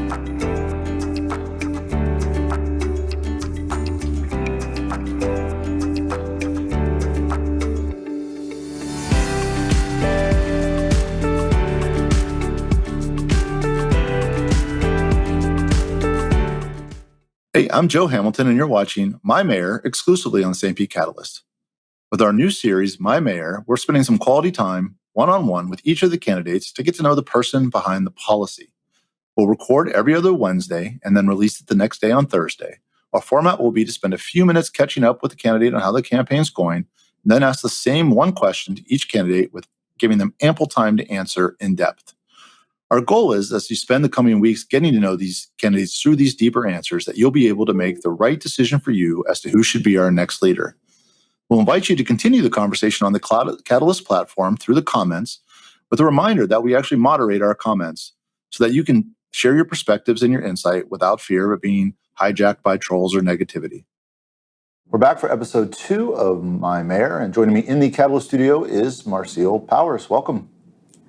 Hey, I'm Joe Hamilton, and you're watching My Mayor exclusively on St. Pete Catalyst. With our new series, My Mayor, we're spending some quality time one-on-one with each of the candidates to get to know the person behind the policy. We'll record every other Wednesday and then release it the next day on Thursday. Our format will be to spend a few minutes catching up with the candidate on how the campaign's going, and then ask the same one question to each candidate with giving them ample time to answer in depth. Our goal is, as you spend the coming weeks getting to know these candidates through these deeper answers, that you'll be able to make the right decision for you as to who should be our next leader. We'll invite you to continue the conversation on the Catalyst platform through the comments, with a reminder that we actually moderate our comments so that you can share your perspectives and your insight without fear of being hijacked by trolls or negativity. We're back for episode 2 of My Mayor, and joining me in the Catalyst studio is Marcile Powers. Welcome.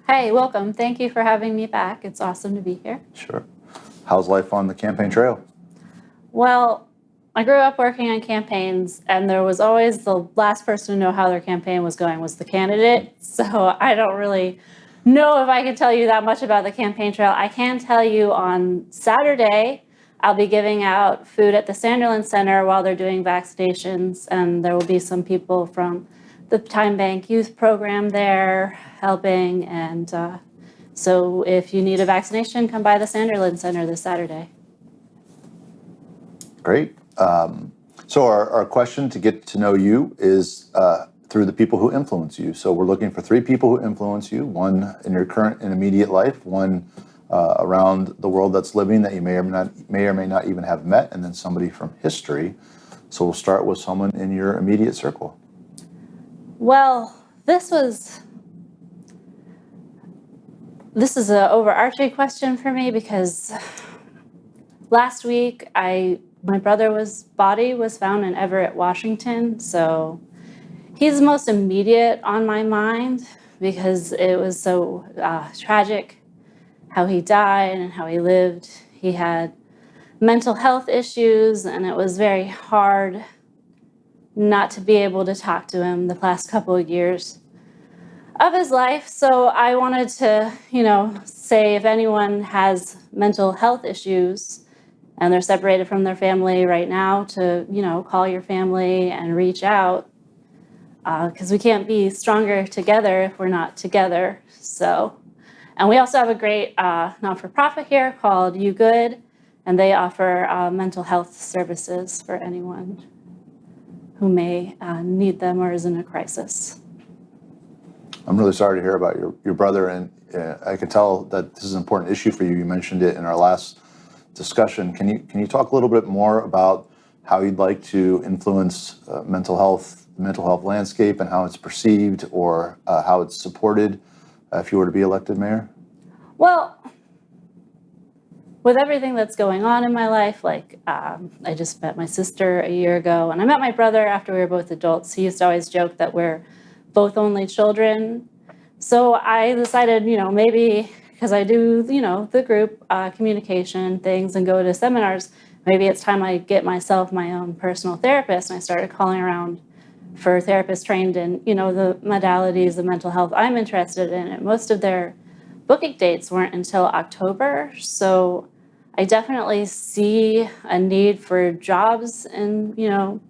Hey, welcome. Thank you for having me back. It's awesome to be here. Sure. How's life on the campaign trail? Well, I grew up working on campaigns, and there was always the last person to know how their campaign was going was the candidate. So I don't really know if I can tell you that much about the campaign trail. I can tell you on Saturday, I'll be giving out food at the Sanderland Center while they're doing vaccinations, and there will be some people from the Time Bank Youth Program there helping, and so if you need a vaccination, come by the Sanderland Center this Saturday. Great. So our question to get to know you is through the people who influence you. So we're looking for 3 people who influence you, one in your current and immediate life, one around the world that's living that you may or may not even have met, and then somebody from history. So we'll start with someone in your immediate circle. Well, this is an overarching question for me because last week my brother's body was found in Everett, Washington. So he's the most immediate on my mind because it was so tragic how he died and how he lived. He had mental health issues, and it was very hard not to be able to talk to him the past couple of years of his life. So I wanted to, say if anyone has mental health issues and they're separated from their family right now, to, call your family and reach out, because we can't be stronger together if we're not together. So, and we also have a great not-for-profit here called You Good, and they offer mental health services for anyone who may need them or is in a crisis. I'm really sorry to hear about your brother, and I can tell that this is an important issue for you. You mentioned it in our last discussion. Can you talk a little bit more about how you'd like to influence mental health landscape, and how it's perceived or how it's supported if you were to be elected mayor? Well, with everything that's going on in my life, I just met my sister a year ago, and I met my brother after we were both adults. He used to always joke that we're both only children. So I decided, maybe because I do, the group communication things and go to seminars, maybe it's time I get myself my own personal therapist. And I started calling around for therapists trained in, the modalities of mental health I'm interested in. And most of their booking dates weren't until October. So I definitely see a need for jobs in,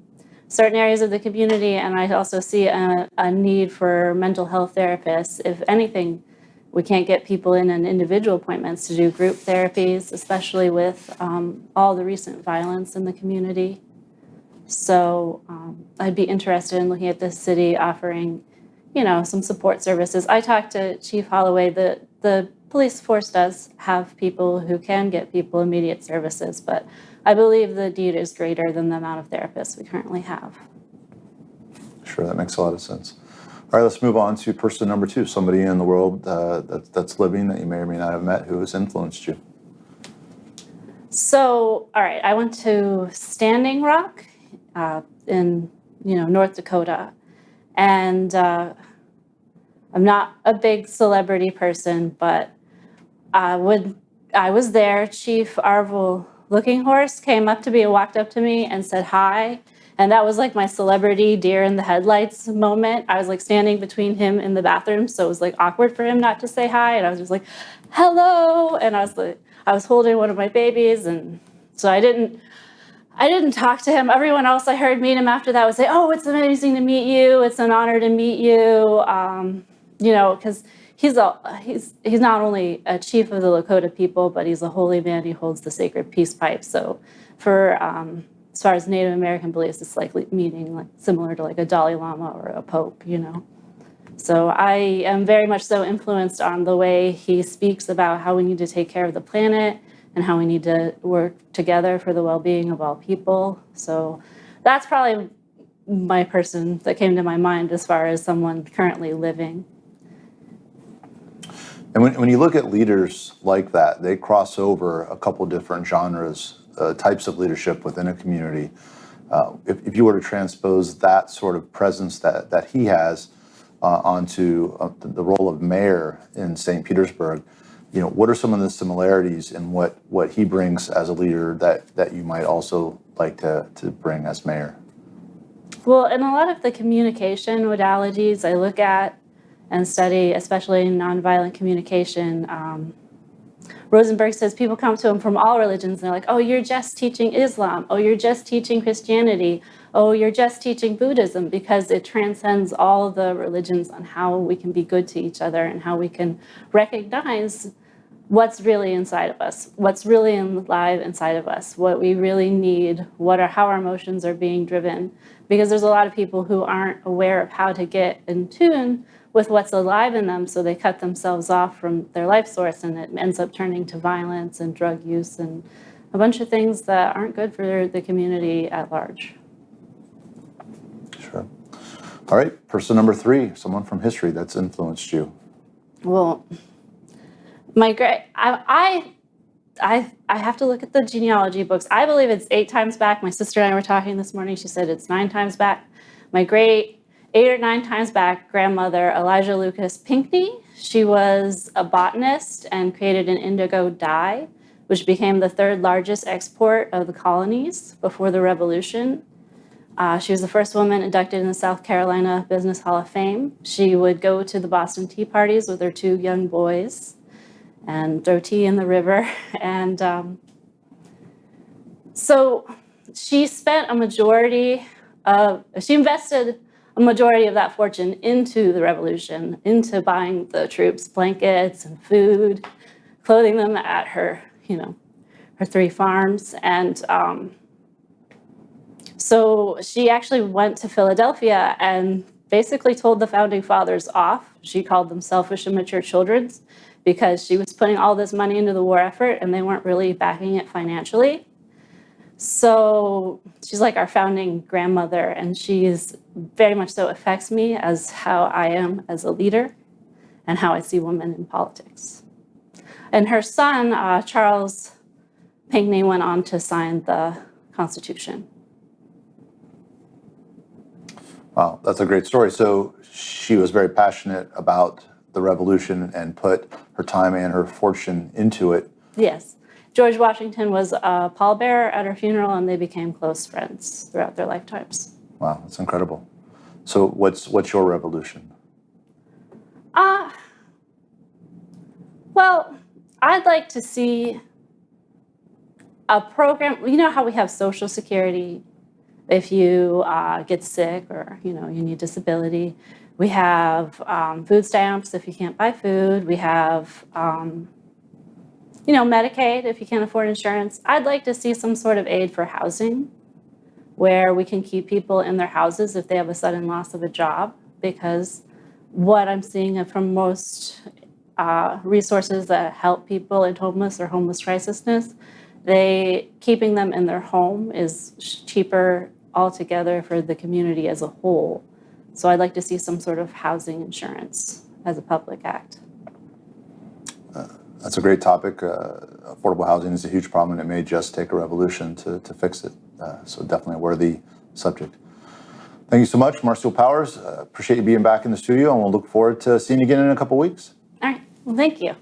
certain areas of the community. And I also see a need for mental health therapists. If anything, we can't get people in individual appointments to do group therapies, especially with all the recent violence in the community. So I'd be interested in looking at this city offering, some support services. I talked to Chief Holloway. The police force does have people who can get people immediate services, but I believe the need is greater than the amount of therapists we currently have. Sure, that makes a lot of sense. All right, let's move on to person number 2, somebody in the world that's living that you may or may not have met who has influenced you. So, all right, I went to Standing Rock in North Dakota, and I'm not a big celebrity person, but when I was there. Chief Arvel Looking Horse came up to me and walked up to me and said hi. And that was like my celebrity deer in the headlights moment. I was like standing between him and the bathroom, so it was like awkward for him not to say hi. And I was just like, hello. And I was holding one of my babies, and so I didn't talk to him. Everyone else I heard meet him after that would say, oh, it's amazing to meet you. It's an honor to meet you. Because he's not only a chief of the Lakota people, but he's a holy man. He holds the sacred peace pipe. So for as far as Native American beliefs, it's like meaning like similar to like a Dalai Lama or a Pope, So I am very much so influenced on the way he speaks about how we need to take care of the planet and how we need to work together for the well-being of all people. So that's probably my person that came to my mind as far as someone currently living. And when you look at leaders like that, they cross over a couple different genres, types of leadership within a community. If you were to transpose that sort of presence that he has onto the role of mayor in St. Petersburg, what are some of the similarities in what he brings as a leader that you might also like to bring as mayor? Well, in a lot of the communication modalities I look at and study, especially in nonviolent communication, Rosenberg says people come to him from all religions and they're like, oh, you're just teaching Islam. Oh, you're just teaching Christianity. Oh, you're just teaching Buddhism, because it transcends all the religions on how we can be good to each other and how we can recognize what's really inside of us, what's really alive inside of us, what we really need, how our emotions are being driven. Because there's a lot of people who aren't aware of how to get in tune with what's alive in them, so they cut themselves off from their life source, and it ends up turning to violence and drug use and a bunch of things that aren't good for the community at large. Sure. All right, person number 3, someone from history that's influenced you. Well, I have to look at the genealogy books. I believe it's 8 times back. My sister and I were talking this morning. She said it's 9 times back. My great 8 or 9 times back grandmother, Elijah Lucas Pinckney, she was a botanist and created an indigo dye, which became the 3rd largest export of the colonies before the Revolution. She was the first woman inducted in the South Carolina Business Hall of Fame. She would go to the Boston Tea parties with her 2 young boys and throw tea in the river. And so she invested a majority of that fortune into the revolution, into buying the troops blankets and food, clothing them at her 3 farms. And so she actually went to Philadelphia and basically told the founding fathers off. She called them selfish, immature children, because she was putting all this money into the war effort and they weren't really backing it financially. So she's like our founding grandmother, and she's very much so affects me as how I am as a leader and how I see women in politics. And her son, Charles Pinckney, went on to sign the Constitution. Wow, that's a great story. So she was very passionate about the revolution and put her time and her fortune into it. Yes. George Washington was a pallbearer at her funeral, and they became close friends throughout their lifetimes. Wow, that's incredible. So what's your revolution? Well, I'd like to see a program. You know how we have Social Security if you get sick or you need disability. We have food stamps if you can't buy food. We have Medicaid if you can't afford insurance. I'd like to see some sort of aid for housing where we can keep people in their houses if they have a sudden loss of a job, because what I'm seeing from most resources that help people in homeless or homeless crisisness, keeping them in their home is cheaper altogether for the community as a whole. So I'd like to see some sort of housing insurance as a public act. That's a great topic. Affordable housing is a huge problem, and it may just take a revolution to fix it. So definitely a worthy subject. Thank you so much, Marcile Powers. Appreciate you being back in the studio, and we'll look forward to seeing you again in a couple weeks. All right. Well, thank you.